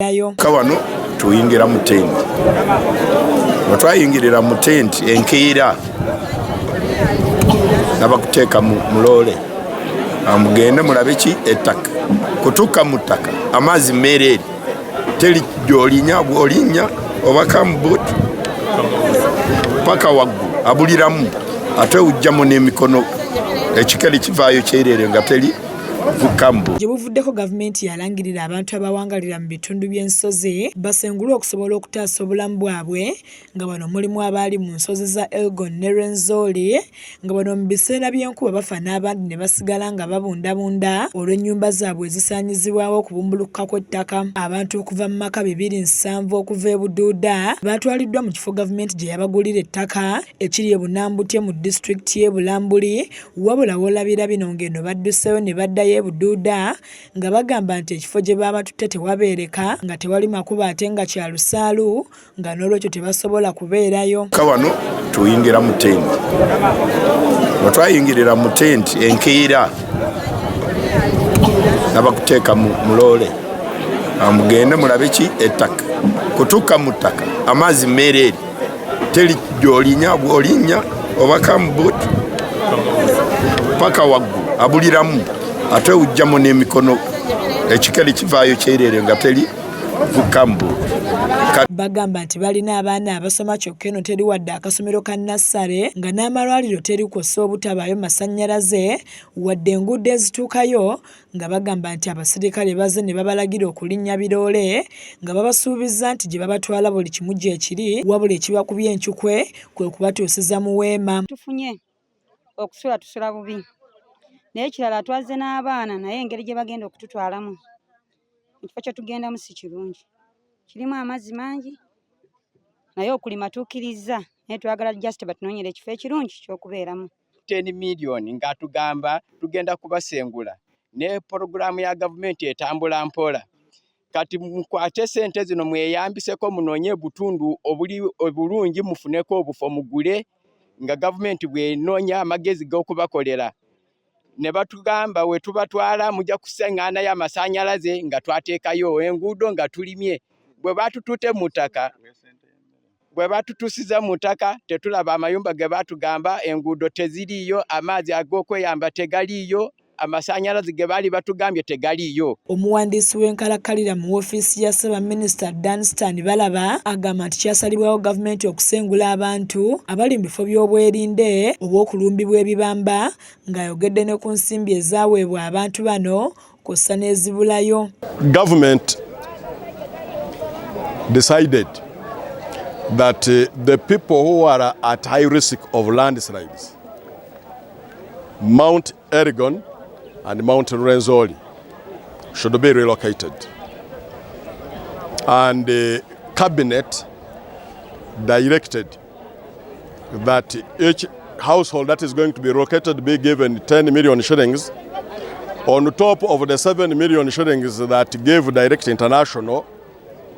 Kawano tuyingira mu tenti. Twayingirira mu tenti enkiira nabakuteeka mu loole mugende mulabe ki ettaka kutuuka mu ttaka amazzi mmeereeri teri gy'olinya bw'olinya oba kambuutu paka waggulu abuliramu ate ujjamu n'emikono ekikere kivaayo kyereere nga teri gye buvuddeko gavumenti yalangirira abantu abawangalira mu bitundu by'ensozi Basenguddwa okusobola okutaasa obulamu bwabwe nga bano mulimu abaali mu nsozi za Elgon ne Rwenzori nga bano mu biseera by'enkuba bafa n'abandi ne basigala nga babundabunda olw'ennyumba zaabwe ezisaanyizibwawo okubumbulukuka kw'ettaka. Abantu okuva mu maka 270 okuva e Bududa baatwaliddwa mu kifo gavumenti gye yabagulira ettaka ekiri e Bunambutye mu disitulikiti y'e Bulambuli, wabula w'olabira bino ng'eno badduseyo ne baddayo Bududa nga bagamba nti ekifo gye babatutte tewabeereka nga tewali makubo ate nga kya lusaalu nga n'olwekyo tebasobola kubeerayo. Kawano tuyingira mu tenti. Twayingirira mu tenti enkiira nabakuteeka mu loole mugende mulabe ki ettaka kutuuka mu ttaka amazzi mmeereeri teri gy'olinya bw'olinya oba kambuutu paka waggulu abuliramu ate ujjamu n'emikono ekikere kivaayo kyereere nga teri vukambuutu. Bagamba nti balina abaana abasoma kyokka eno teri wadde akasomero ka nassale nga n'amalwaliro teri kw'ossa obutabaayo masannyalaze wadde enguudo ezituukayo nga bagamba nti abasirikale bazze ne babalagira okulinnya biroole nga babasuubiza nti gye babatwala buli kimu gye kiri wabula ekibakubye enkyukwe kwe kubatuusiza mu weema. Tufunye okusula tusula bubi naye ekirala twazze n'abaana naye engeri gye bagenda okututwalamu ekifo kye tugendamu si kirungi, kirimu amazzi mangi naye okulima tukkiriza naye twagala just batunoonyera ekifo ekirungi ky'okubeeramu. 10 million nga tugamba tugenda kubasengula ne porogulaamu ya gavumenti etambula mpola kati mukwate sente zino mweyambiseko munoonye butundu obulungi mufuneko obufo mugule nga gavumenti bwenoonya amagezi g'okubakolera ne batugamba we tubatwala mujja kuseŋŋaana y'amasannyalaze nga twateekayo enguudo nga tulimye bwe batutute mu ttaka bwe batutusiza mu ttaka tetulaba amayumba ge batugamba enguudo teziriiyo amazzi ag'okweyamba tegaliiyo amasannyalaze ge baali batugambye tegaliiyo. Omuwandiisi w'enkalakkalira mu woofiisi ya Ssaabaminisita Danstan Balaba agamba nti kyasalibwawo gavumenti okusengula abantu abali mu bifo by'obwerinde obw'okulumbibwa ebibamba ng'ayogedde ne ku nsimbi ezaaweebwa abantu bano kw'ossa n'ezibulayo. Government decided that the people who are at high risk of landslides, Mount Elgon and Mount Rwenzori, should be relocated. And the cabinet directed that each household that is going to be relocated be given 10 million shillings on top of the 7 million shillings that gave Direct International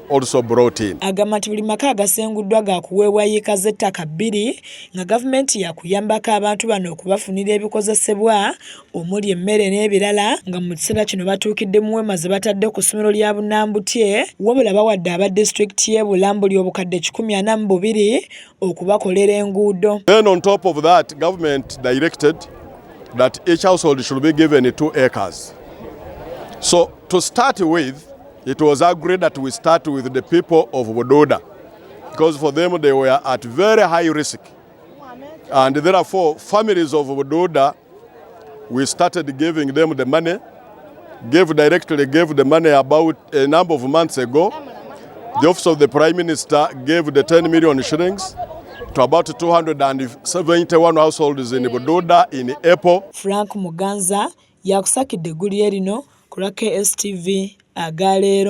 also brought in. Agamba nti buli maka agasenguddwa gaakuweebwa yiika z'ettaka 2 nga gavumenti yakuyambako abantu bano okubafunira ebikozesebwa omuli emmere n'ebirala nga mu kiseera kino batuukidde mu weema ze batadde ku ssomero lya Bunambutye wabula bawadde aba disitulikiti y'e Bulambuli obukadde 142 okubakolera enguudo. Then on top of that, government directed that each household should be given 2 acres. So to start with, it was agreed that we start with the people of Bududa because for them they were at very high risk, and therefore families of Bududa, we started giving them the money, gave the money about a number of months ago. The Office of the Prime Minister gave the 10 million shillings to about 271 households in Bududa in April. Frank Muganza yakusakidde eggulire lino ku lwa KSTV Agaleero.